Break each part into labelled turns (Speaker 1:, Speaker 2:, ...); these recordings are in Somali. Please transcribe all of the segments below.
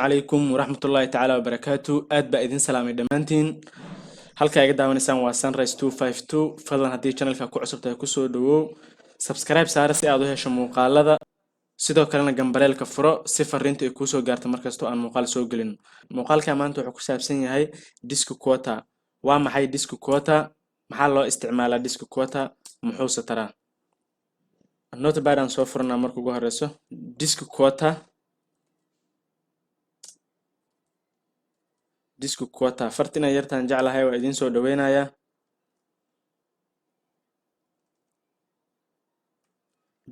Speaker 1: عليكم ورحمة الله تعالى وبركاته آد بأذن سلامي دمانتين halka iga daawanaysaan waa Sunrise 252 fadlan haddii channelka ku cusub tahay ku soo dhawow subscribe saar si aad u hesho muuqaalada sidoo kalena gambaleelka furo si fariinta ay ku soo gaarto markasta aan muuqaal soo gelin muuqaalka maanta wuxuu ku saabsan yahay disk quota waa maxay disk quota maxaa loo isticmaalaa disk quota muxuu sataraa notepad aan soo furnaa marka ugu horeyso disk quota disk quota fartina yartaan jeclahay waa idin soo dhaweynaya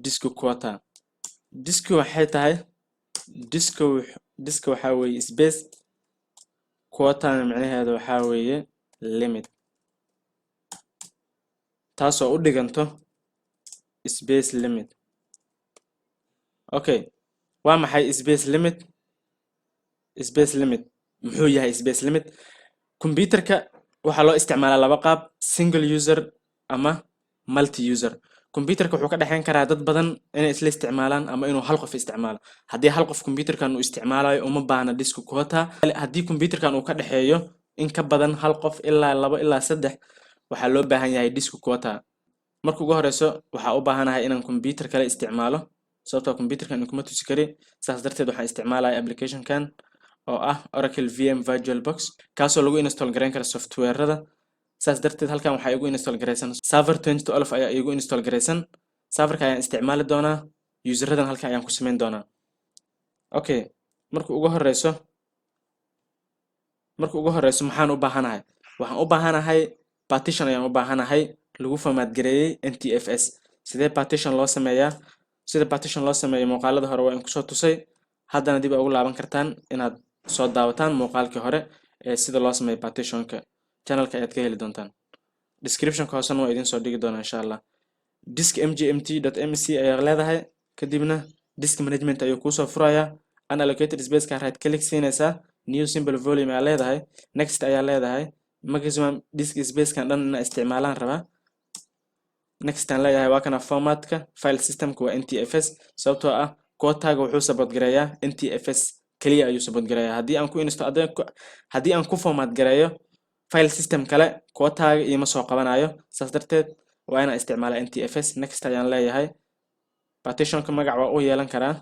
Speaker 1: disk quota disk waxay tahay disk waxa weeye space quota macnaheedu waxa weeye limit taasoo u dhiganto space limit okay waa maxay space limit muxuu yahay space limit computerka waxa loo isticmaalaa laba qaab single user ama multi user computerka wuxuu ka dhaxayn karaa dad badan inay isla isticmaalaan ama inuu hal qof isticmaalo haddii hal qof computerkan uu isticmaalayo uma baahna disk quota haddii computerkan uu ka dhaxeeyo in ka badan hal qof ilaa 2 ilaa 3 waxa loo baahan yahay disk quota marka ugu horeyso waxa u baahanahay inaan computer kale isticmaalo sababtoo computerkan kuma tusi kari saas darteed waxaan isticmaalayaa applicationkan oo ah Oracle VM VirtualBox kaasoo lagu install gareyn karo software-rada saas darteed halkan waxa igu install gareysan server 2012 ayaa igu install gareysan serverka ayaan isticmaali doonaa user-radan halkan ayaan ku sameyn doonaa okay marka ugu horeyso waxaan u baahanahay partition ayaan u baahanahay lagu format gareeyay NTFS sidee partition loo sameeyaa sida partition loo sameeyo muuqaalada hore waa in ku soo tusay haddana dib ugu laaban kartaan inaad soo daawataan muuqaalkii hore ee sida loo sameeyo partitionka channelka ayaad ka heli doontaan description-ka hoosena waa idin soo dhigi doonaa insha Allah disk mgmt.mc ayaa leedahay kadibna disk management ayuu ku soo furayaa unallocated space ka right click siinaysaa new simple volume ayaa leedahay next ayaa leedahay maximum disk space kan dhan inaan isticmaalaan rabaa next aan leeyahay waa kana formatka file systemka waa NTFS sababtoo ah quota-ga wuxuu support gareeyaa NTFS kaliya ayuu support gareeyaa haddii aan ku format gareeyo file system kale quota-ga ima soo qabanayo saas darteed waa inaan isticmaalaa NTFS next ayaan leeyahay partitionka magac waa u yeelan karaa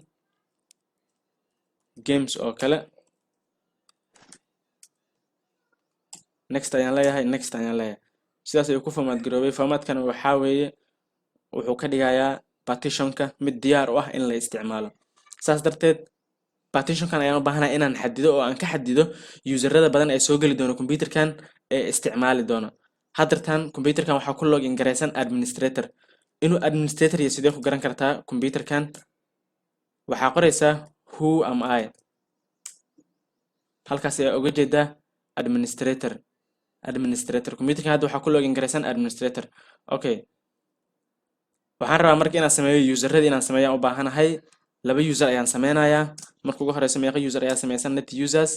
Speaker 1: games oo kale next ayaan leeyahay sidaas ayuu ku format garoobay formatkana waxa weeye wuxuu ka dhigayaa partitionka mid diyaar u ah in la isticmaalo saas darteed partitionkan ayaan u baahanahay inaan xadido oo aan ka xadido user-rada badan ee soo gali doona computerkan ee isticmaali doona haddartan computerkan waxa ku login gareysan administrator inuu administrator iyo sidee ku garan kartaa computerkan waxa qoraysaa who am I halkaas ayaa uga jeedaa administrator computerkan hadda waxa ku login gareysan administrator okay waxaan rabaa marka inaan sameeyo user-rada inaan sameeyo u baahanahay laba user ayaan sameynayaa marka ugu horeyso meeqa user ayaa sameysan net users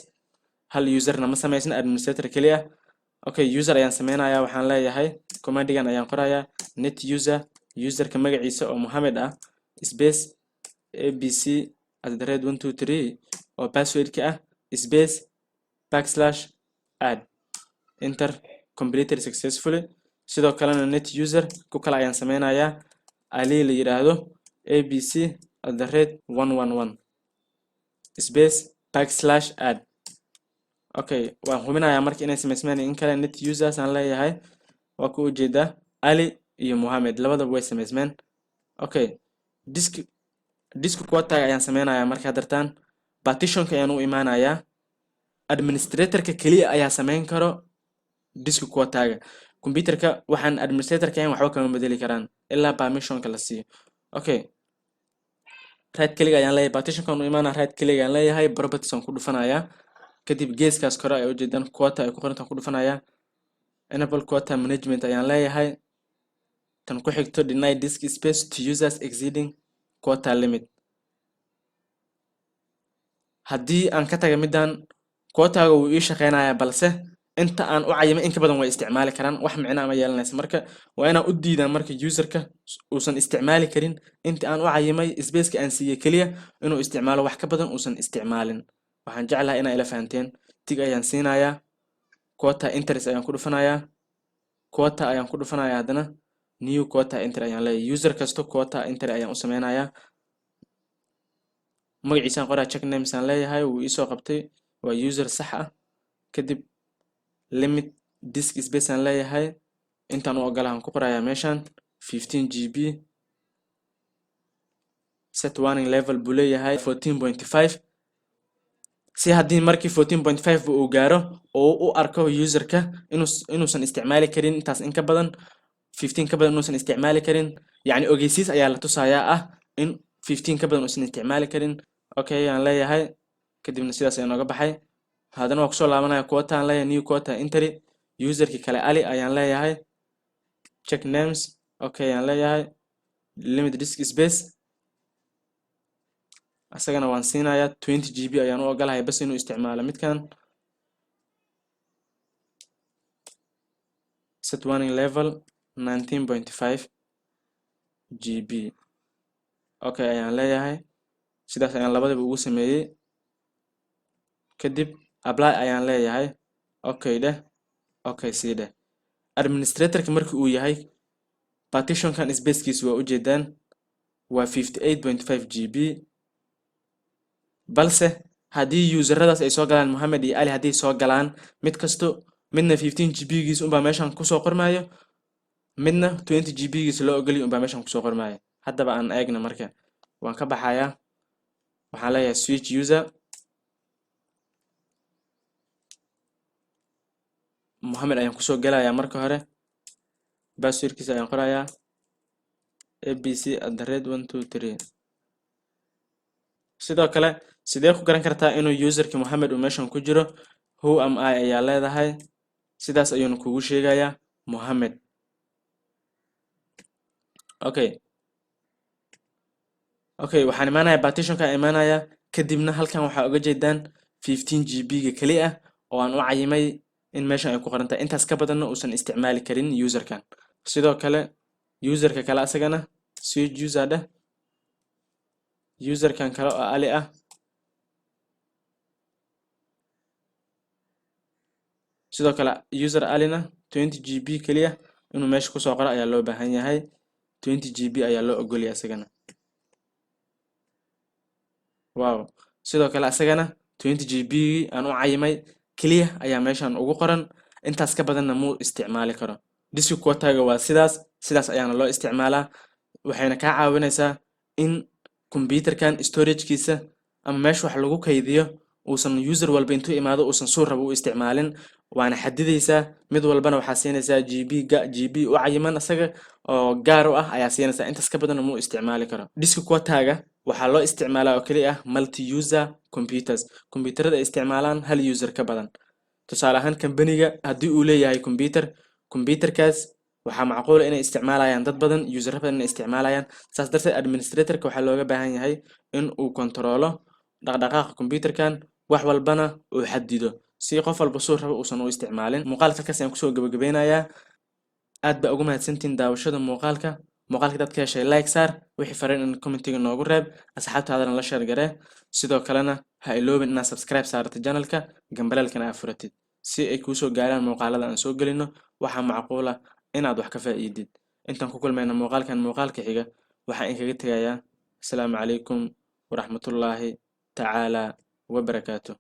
Speaker 1: hal user-na ma sameysan administrator kaliya okay user ayaan sameynayaa waxaan leeyahay command-gan ayaan qorayaa net user-ka magaciisa oo Mohammed ah space abc@123 oo password-ka ah space \add enter completed successfully sidoo kalena net user ku kala ayaan sameynayaa ali la yiraahdo abc@111 space \add okay waan hubinayaa marka inay sameysmaan in kale net users aan leeyahay waa ku ujeedaa ali iyo Mohammed labadaba way sameysmaan okay disk quota ayaan sameynayaa marka hadartaan partitionka ayaan u imaanayaa administratorka kaliya ayaa sameyn karo disk quota-ga computerka waxaan administratorka ahayn waxba kama bedeli karaan ilaa permissionka la siiyo okay right click ayaan leeyahay partitionkan u imaanaa right click ayaan leeyahay properties aan ku dhufanayaa kadib geeskaas kore ay u jeedaan quota ay ku qorantaan ku dhufanayaa enable quota management ayaan leeyahay tan ku xigto deny disk space to users exceeding quota limit haddii aan ka taga midaan quota-ga wuu ii shaqeynayaa balse inta aan u cayimay in ka badan way isticmaali karaan wax micno ama yeelanaysa marka waa inaan u diidaa marka userka uusan isticmaali karin inta aan u cayimay space-ka aan siiyay kaliya inuu isticmaalo wax ka badan uusan isticmaalin waxaan jeclahay inaa ila fahanteen tig ayaan siinayaa quota interest ayaan ku dhufanayaa quota ayaan ku dhufanayaa haddana new quota enter ayaan leeyahay user kasto quota enter ayaan u sameynayaa magaciisaan qoraa check names aan leeyahay wuu isoo qabtay waa user sax ah kadib limit disk space aan leeyahay intaan u ogolahan ku qorayaa meeshaan 15 GB set warning level buu leeyahay 14.5 si haddii markii 14.5 uu gaaro oo u arko userka inuusan isticmaali karin intaas in ka badan 15 ka badan inuusan isticmaali karin yani ogeysiis ayaa la tusayaa ah in 15 ka badan uusan isticmaali karin okay aan leeyahay kadibna sidaas ayaa nooga baxay haddana waa kusoo laabanaya quota aan leeyahay new quota entry userki kale ali ayaan leeyahay check names okay aan leeyahay limit disk space asagana waan siinayaa 20 GB ayaan u ogolahay bas inuu isticmaalo midkan set warning level 19.5 GB okay ayaan leeyahay sidaas ayaan labadaba ugu sameeyay kadib apply ayaan leeyahay okay dheh okay sii dheh administratorka markii uu yahay partitionkan spacekiisu waa ujeedaan waa 58.5 GB balse haddii useradaas ay soo galaan Mohamed iyo Ali haddii soo galaan mid kasto midna 15 GB giis unbaa meeshan kusoo qormaayo midna 20 GB giis loo ogoliyo unbaa meeshan kusoo qormaayo haddaba aan eegna marka waan ka baxayaa waxaan leeyahay switch user Mohamed ayaan kusoo galayaa marka hore passwordkiisa ayaan qorayaa abc@123 sidoo kale sidee ku garan kartaa inuu userki Mohamed uu meeshan ku jiro who am I ayaa leedahay sidaas ayuuna kugu sheegayaa Mohamed okay waxaan imaanayaa partitionka imaanayaa kadibna halkan waxaa uga jeedaan 15 GB ga kali ah oo aan u cayimay in meeshan ay ku qoran tahay intaas ka badanna uusan isticmaali karin userkan sidoo kale userka kale asagana switch user dheh userkan kale oo ali ah sidoo kale user alina 20 GB kaliya inuu meesha ku soo qoro ayaa loo baahan yahay 20 GB ayaa loo ogoliyay asagana wow sidoo kale asagana 20 GB aan u cayimay kaliya ayaa meeshan ugu qoran intaas ka badanna muu isticmaali karo disk quota-ga waa sidaas ayaana loo isticmaalaa waxayna ka caawinaysaa in computerkan storage-kiisa ama meesha wax lagu kaydiyo uusan user walba intuu imaado uusan soo rabo u isticmaalin waana xadidaysaa mid walbana waxaa siinaysaa GB u cayiman asaga oo gaar u ah ayaa siinaysaa intaas ka badanna muu isticmaali karo disk quota-ga waxaa loo isticmaalaa oo kaliya ah multi user computers computerada ay isticmaalaan hal user ka badan tusaale ahaan company-ga haddii uu leeyahay computerkaas waxaa macquul ah inay isticmaalayaan dad badan user badan inay isticmaalayaan saas darteed administratorka waxaa looga baahan yahay in uu kontrolo dhaqdhaqaaqa computerkan wax walbana uu xadido si qof walba soo rabo uusan u isticmaalin muuqaalka halkaas ayaan kusoo gabagabeynayaa aad baa ugu mahadsantiin daawashada muuqaalka dadka heshay like saar wixii fariin in commentiga noogu reeb asxaabtaadana la share garee sidoo kalena ha iloobin inaad subscribe saarto channelka gambaleelkana aad furatid si ay kuu soo gaaraan muuqaalada aan soo gelino waxaa macquul ah inaad wax ka faa'iidid intaan ku kulmayna muuqaalka xiga waxaan inkaga tegayaa asalaamu calaykum waraxmatullaahi tacaala wabarakaatuh